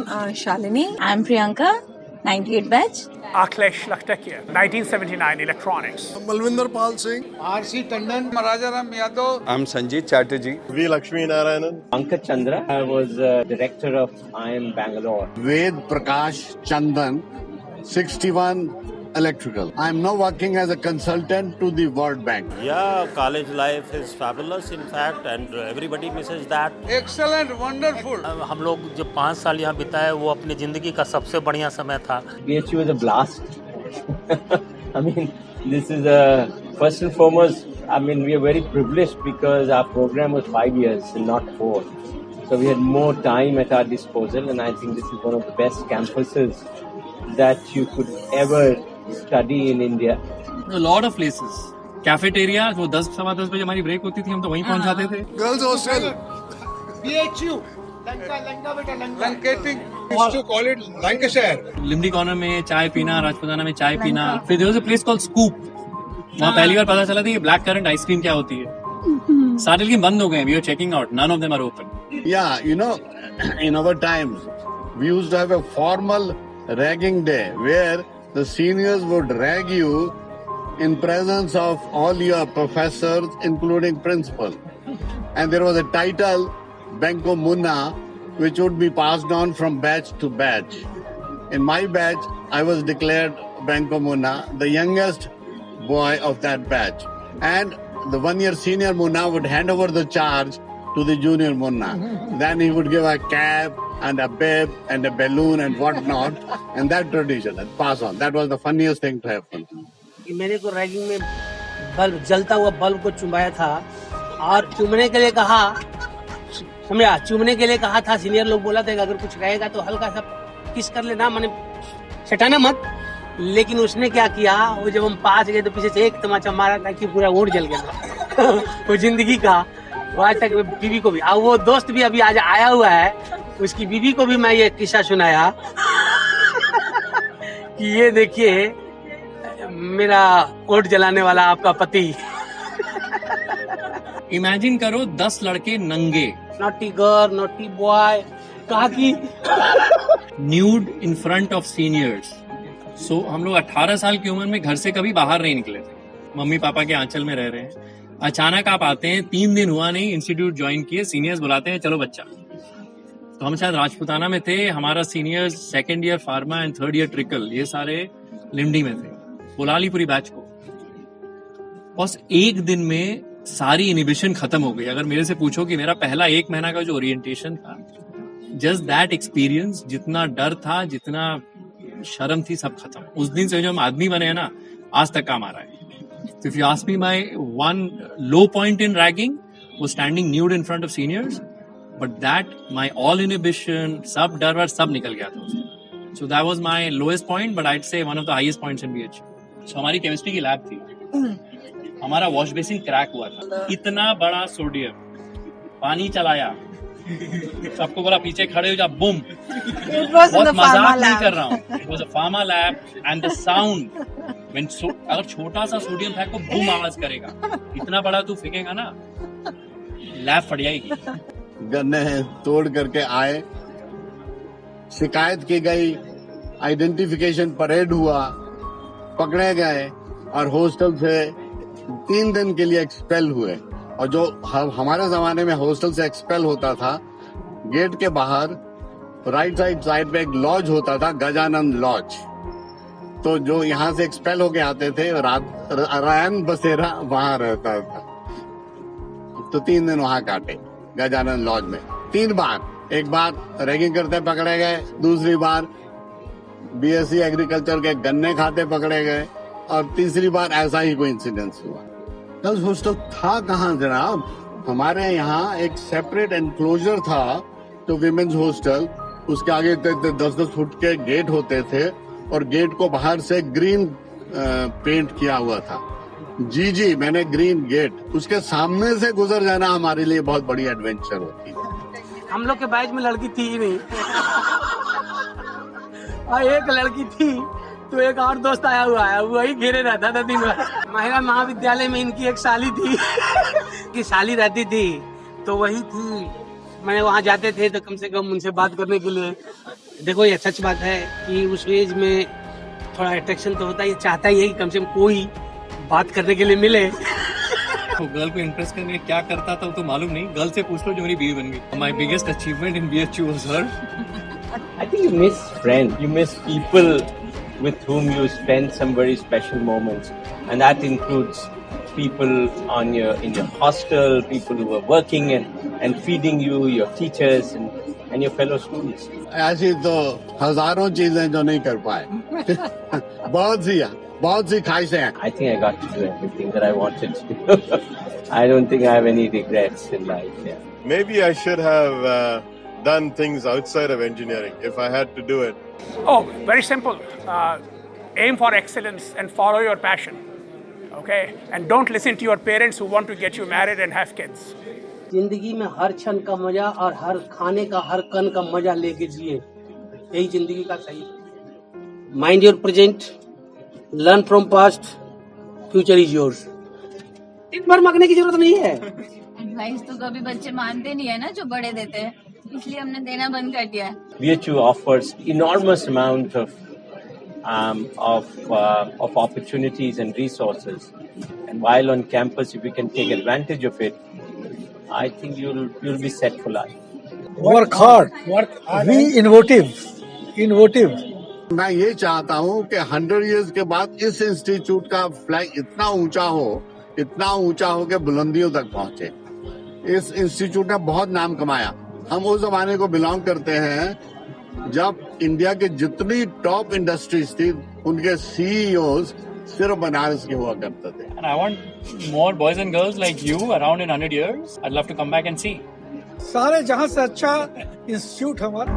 Shalini. I'm Priyanka, 98 batch. Akhilesh Lakhtakia, 1979 Electronics. Malvinder Pal Singh. R.C. Tandon, Rajaram Yadav. I'm Sanjeet Chatterjee. V. Lakshmi Narayanan. Pankaj Chandra. I was director of IIM Bangalore. Ved Prakash Chandan, 61 Electrical. I am now working as a consultant to the World Bank. Yeah, college life is fabulous in fact and everybody misses that. Excellent, wonderful. हम लोग जो 5 साल यहाँ बिताए वो अपनी जिंदगी का सबसे बढ़िया समय था. BHU is a blast. I mean, this is first and foremost, I mean, we are very privileged because our program was 5 years and not 4. So we had more time at our disposal and I think this is one of the best campuses that you could ever study in India. A lot of places. Cafeteria, वो 10-10:15 बजे हमारी break होती थी, हम तो वहीं पहुंच जाते थे. Girls Hostel. BHU. Lankating. Used to call it Lancashire. Limdi corner में चाय पीना, राजपुताना में चाय पीना. फिर there was a place called Scoop. वहाँ पहली बार पता चला था कि ब्लैक करंट आइसक्रीम क्या होती है. सारे लेकिन बंद हो गए. We were checking out. None of them are open. Yeah, you know, in our times, we used to have a formal ragging day where the seniors would rag you in presence of all your professors, including principal. And there was a title, Banko Munna, which would be passed on from batch to batch. In my batch, I was declared Banko Munna, the youngest boy of that batch. And the 1-year senior Munna would hand over the charge to the junior Munna. Then he would give a cap and a bib and a balloon and whatnot, and that tradition and pass on. That was the funniest thing to happen. मेरे को ragging में bulb, जलता हुआ bulb को चुमाया था और चूमने के लिए कहा, समझा, चूमने के लिए कहा था. सीनियर लोग बोला था कि अगर कुछ रहेगा तो हल्का सा किस कर लेना, माने सटाना मत. लेकिन उसने क्या किया, वो जब हम पास गए तो पीछे से एक तमाचा मारा था कि पूरा ओट जल गया. वो जिंदगी का, वो आज तक बीवी को भी, और वो दोस्त भी अभी आज आया हुआ है, उसकी बीवी को भी मैं ये किस्सा सुनाया कि ये देखिए मेरा ओट जलाने वाला आपका पति. इमेजिन करो 10 लड़के नंगे, नॉटी गर्ल, नॉटी बॉय, कहा कि nude in front of seniors. So हम लोग 18 साल की उम्र में घर से कभी बाहर नहीं निकले थे. मम्मी पापा के आंचल में रह रहे हैं. अचानक आप आते हैं, 3 दिन हुआ नहीं, इंस्टीट्यूट ज्वाइन किए, सीनियर्स बुलाते हैं चलो बच्चा. तो हम शायद राजपुताना में थे, हमारा seniors 2nd year pharma and 3rd year trickle, ये सारे लिम्डी में थे. बुला ली पूरी बैच को. बस एक दिन में सारी इनिबिशन खत्म हो गई. अगर मेरे से पूछो कि मेरा पहला 1 महीना का जो ओरिएंटेशन था, जस्ट दैट एक्सपीरियंस, जितना डर था, जितना शर्म थी, सब खत्म. उस दिन से जो हम आदमी बने हैं ना, आज तक काम आ रहा है. So if you ask me, my one low point in ragging was standing nude in front of seniors, but that my all inhibition, सब डर वर सब निकल गया था. So that was my lowest point, but I'd say one of the highest points in BHU. So हमारी chemistry की lab थी. हमारा वॉश बेसिन क्रैक हुआ था. इतना बड़ा सोडियम, पानी चलाया, सबको बोला पीछे खड़े हो जा, बूम. बहुत मजाक नहीं कर रहा हूँ. It was a pharma lab and the sound. अगर छोटा सा सोडियम फेंको, बूम आवाज करेगा. इतना बड़ा तू फेंकेगा ना, लैब फट जाएगी. गन्ने तोड़ करके आए, शिकायत की गई, आइडेंटिफिकेशन परेड हुआ, पकड़े गए और हॉस्टल से 3 दिन के लिए एक्सपेल हुए. और जो हमारे जमाने में हॉस्टल से एक्सपेल होता था, गेट के बाहर राइट साइड पे एक लॉज होता था, गजानंद लॉज. तो जो यहाँ से एक्सपेल होके आते थे, रायन बसेरा वहां रहता था. तो 3 दिन वहां काटे गजानंद लॉज में. 3 बार, एक बार रैगिंग करते पकड़े गए, दूसरी बार BSc एग्रीकल्चर के गन्ने खाते पकड़े गए, और तीसरी बार ऐसा ही कोई इंसिडेंस हुआ. गर्ल्स हॉस्टल था कहाँ जनाब? हमारे यहाँ एक सेपरेट एनक्लोजर था तो विमेन्स हॉस्टल. उसके आगे 10-10 फुट के गेट होते थे और गेट को बाहर से ग्रीन पेंट किया हुआ था. जी मैंने ग्रीन गेट, उसके सामने से गुजर जाना हमारे लिए बहुत बड़ी एडवेंचर होती है. हम लोग के बैच में लड़की थी ही नहीं. और एक लड़की थी तो एक और दोस्त आया हुआ है, वही घेरे रहता था दिन भर. महिला महाविद्यालय में इनकी एक साली थी की साली रहती थी, तो वही थी. मैंने वहाँ जाते थे तो कम से कम उनसे बात करने के लिए देखो ये सच बात है कि उस एज में थोड़ा अट्रैक्शन तो होता है, ये चाहता ही है कि कम से कम कोई बात करने के लिए मिले। तो गर्ल को इम्प्रेस करने के लिए क्या करता था वो तो मालूम नहीं, गर्ल से पूछ लो जो मेरी बीवी बन गई। My biggest achievement in BHU was her. I think you miss friends, you miss people with whom you spend some very special moments, and that includes people in your hostel, people who are working and feeding you, your teachers and your fellow students. ऐसी तो हजारों चीजें जो नहीं कर पाए। बहुत सी ख्वाहिशें हैं। I think I got to do everything that I wanted to do. I don't think I have any regrets in life. Yeah. Maybe I should have done things outside of engineering if I had to do it. Oh, very simple. Aim for excellence and follow your passion. Okay? And don't listen to your parents who want to get you married and have kids. जिंदगी में हर क्षण का मजा और हर खाने का हर कण का मजा लेके जिए, यही जिंदगी का सही। Mind your present, learn from past, future is yours. दिन भर मांगने की जरूरत नहीं है। एडवाइस तो कभी बच्चे मानते नहीं है ना जो बड़े देते हैं, इसलिए हमने देना बंद कर दिया है। BHU offers enormous amount of opportunities and resources, and while on campus, if you can take advantage of it, I think you'll be set for life. Work hard. Be innovative. मैं ये चाहता हूँ कि 100 years के बाद इस institute का flag इतना ऊंचा हो कि बुलंदियों तक पहुंचे। इस इंस्टीट्यूट ने बहुत नाम कमाया। हम उस जमाने को बिलोंग करते हैं जब इंडिया के जितनी टॉप इंडस्ट्रीज थी उनके CEOs सिर्फ बनारस के हुआ करते थे। And I want more boys and girls like you around in 100 years. I'd love to come back and see. सारे जहां से अच्छा इंस्टीट्यूट हमारा।